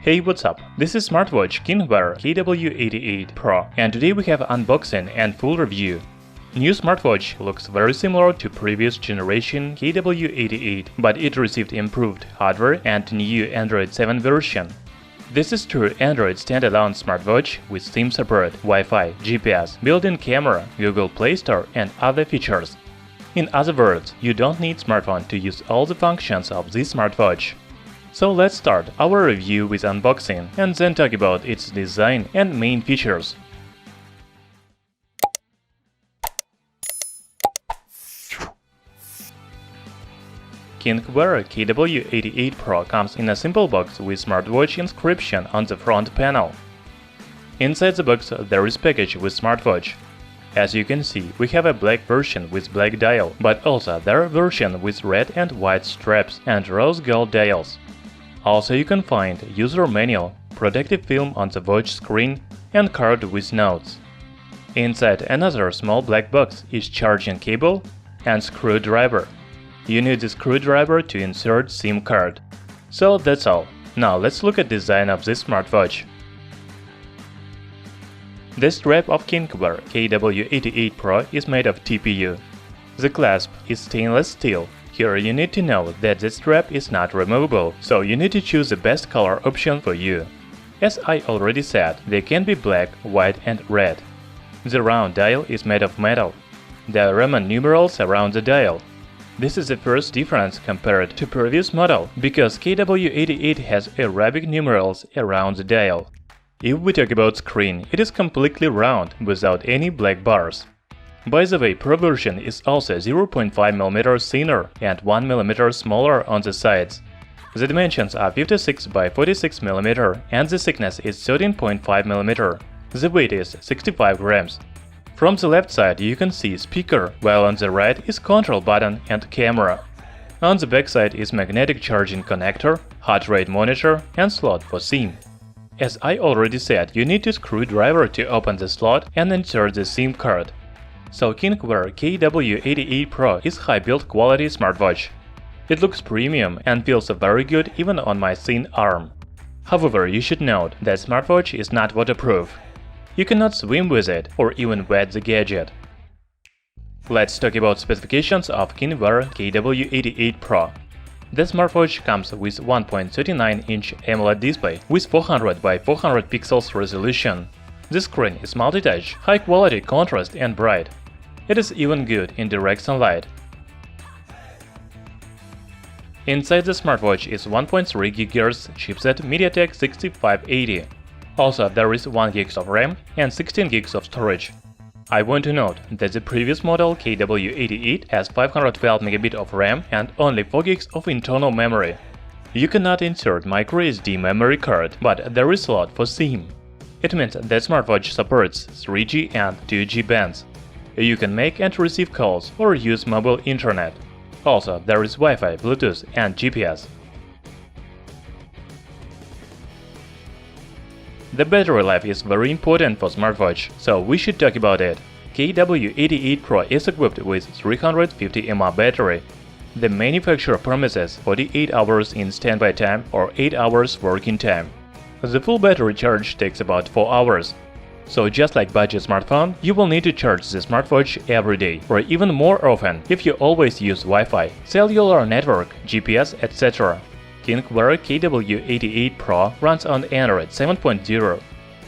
Hey, what's up? This is Smartwatch KingWear KW88 Pro, and today we have unboxing and full review. New smartwatch looks very similar to previous generation KW88, but it received improved hardware and new Android 7 version. This is true Android standalone smartwatch with SIM support, Wi-Fi, GPS, built-in camera, Google Play Store and other features. In other words, you don't need smartphone to use all the functions of this smartwatch. So let's start our review with unboxing and then talk about its design and main features. KingWear KW88 Pro comes in a simple box with smartwatch inscription on the front panel. Inside the box there is package with smartwatch. As you can see, we have a black version with black dial, but also there are version with red and white straps and rose gold dials. Also you can find user manual, protective film on the watch screen and card with notes. Inside another small black box is charging cable and screwdriver. You need the screwdriver to insert SIM card. So that's all. Now let's look at design of this smartwatch. The strap of KingWear KW88 Pro is made of TPU. The clasp is stainless steel. Here you need to know that the strap is not removable, so you need to choose the best color option for you. As I already said, they can be black, white and red. The round dial is made of metal. There are Roman numerals around the dial. This is the first difference compared to previous model, because KW88 has Arabic numerals around the dial. If we talk about screen, it is completely round, without any black bars. By the way, Pro version is also 0.5 mm thinner and 1 mm smaller on the sides. The dimensions are 56 by 46 mm and the thickness is 13.5 mm. The weight is 65 grams. From the left side you can see speaker, while on the right is control button and camera. On the back side is magnetic charging connector, heart rate monitor and slot for SIM. As I already said, you need a screwdriver to open the slot and insert the SIM card. So KingWear KW88 Pro is high build quality smartwatch. It looks premium and feels very good even on my thin arm. However, you should note that smartwatch is not waterproof. You cannot swim with it or even wet the gadget. Let's talk about specifications of KingWear KW88 Pro. The smartwatch comes with 1.39-inch AMOLED display with 400 by 400 pixels resolution. The screen is multi-touch, high-quality contrast and bright. It is even good in direct sunlight. Inside the smartwatch is 1.3 GHz chipset MediaTek 6580. Also, there is 1 GB of RAM and 16 GB of storage. I want to note that the previous model KW88 has 512 MB of RAM and only 4 GB of internal memory. You cannot insert microSD memory card, but there is slot for SIM. It means that smartwatch supports 3G and 2G bands. You can make and receive calls or use mobile internet. Also, there is Wi-Fi, Bluetooth and GPS. The battery life is very important for smartwatch, so we should talk about it. KW88 Pro is equipped with 350 mAh battery. The manufacturer promises 48 hours in standby time or 8 hours working time. The full battery charge takes about 4 hours. So just like budget smartphone, you will need to charge the smartwatch every day, or even more often if you always use Wi-Fi, cellular network, GPS, etc. KingWear KW88 Pro runs on Android 7.0.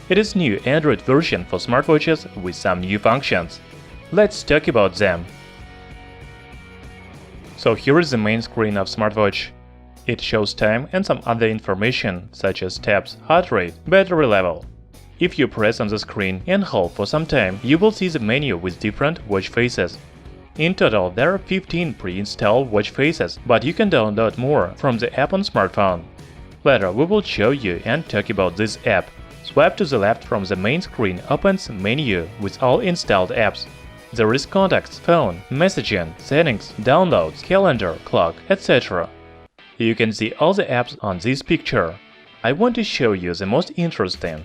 It is new Android version for smartwatches with some new functions. Let's talk about them. So here is the main screen of smartwatch. It shows time and some other information such as steps, heart rate, battery level. If you press on the screen and hold for some time, you will see the menu with different watch faces. In total, there are 15 pre-installed watch faces, but you can download more from the app on smartphone. Later, we will show you and talk about this app. Swipe to the left from the main screen opens menu with all installed apps. There is contacts, phone, messaging, settings, downloads, calendar, clock, etc. You can see all the apps on this picture. I want to show you the most interesting.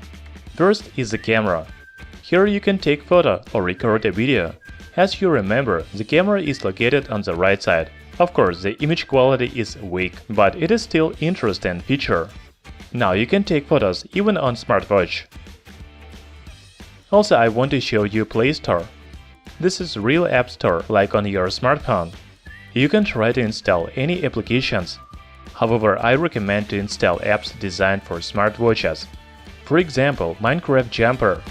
First is the camera. Here you can take photo or record a video. As you remember, the camera is located on the right side. Of course, the image quality is weak, but it is still interesting feature. Now you can take photos even on smartwatch. Also, I want to show you Play Store. This is real app store like on your smartphone. You can try to install any applications. However, I recommend to install apps designed for smartwatches. For example, Minecraft Jumper.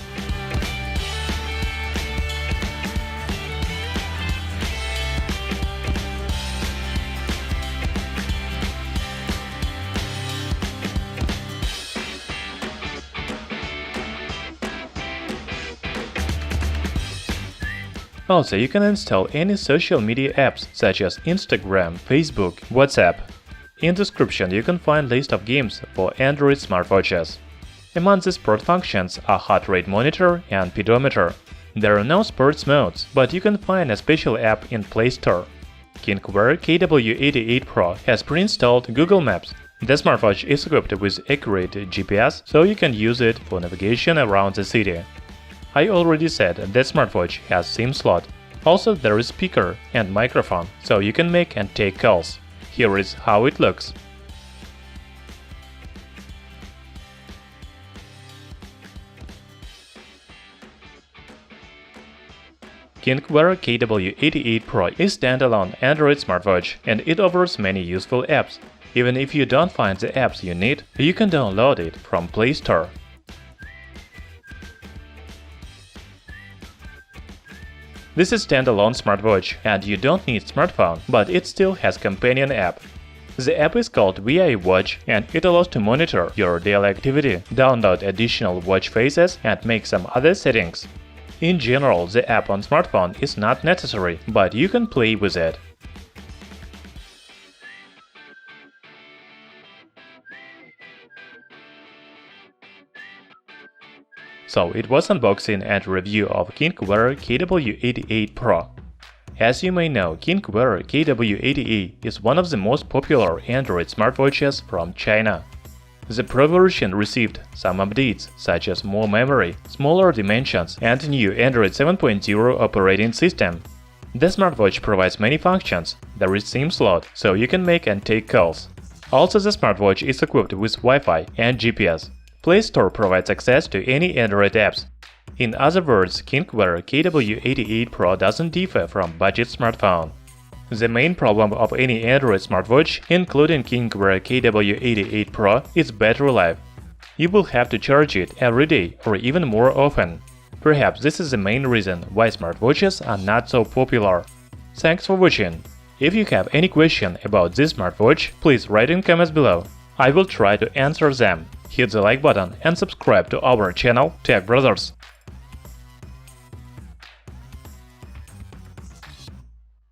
Also, you can install any social media apps such as Instagram, Facebook, WhatsApp. In description you can find list of games for Android smartwatches. Among the sport functions are heart rate monitor and pedometer. There are no sports modes, but you can find a special app in Play Store. KingWear KW88 Pro has pre-installed Google Maps. The smartwatch is equipped with accurate GPS, so you can use it for navigation around the city. I already said that smartwatch has SIM slot. Also there is speaker and microphone, so you can make and take calls. Here is how it looks. KingWear KW88 Pro is standalone Android smartwatch and it offers many useful apps. Even if you don't find the apps you need, you can download it from Play Store. This is standalone smartwatch and you don't need smartphone, but it still has companion app. The app is called WiiWatch and it allows to monitor your daily activity, download additional watch faces and make some other settings. In general, the app on smartphone is not necessary, but you can play with it. So it was unboxing and review of KingWear KW88 Pro. As you may know, KingWear KW88 is one of the most popular Android smartwatches from China. The Pro version received some updates, such as more memory, smaller dimensions, and new Android 7.0 operating system. The smartwatch provides many functions. There is SIM slot, so you can make and take calls. Also, the smartwatch is equipped with Wi-Fi and GPS. Play Store provides access to any Android apps. In other words, KingWear KW88 Pro doesn't differ from budget smartphone. The main problem of any Android smartwatch, including KingWear KW88 Pro, is battery life. You will have to charge it every day or even more often. Perhaps this is the main reason why smartwatches are not so popular. Thanks for watching. If you have any question about this smartwatch, please write in comments below. I will try to answer them. Hit the like button and subscribe to our channel Tech Brothers.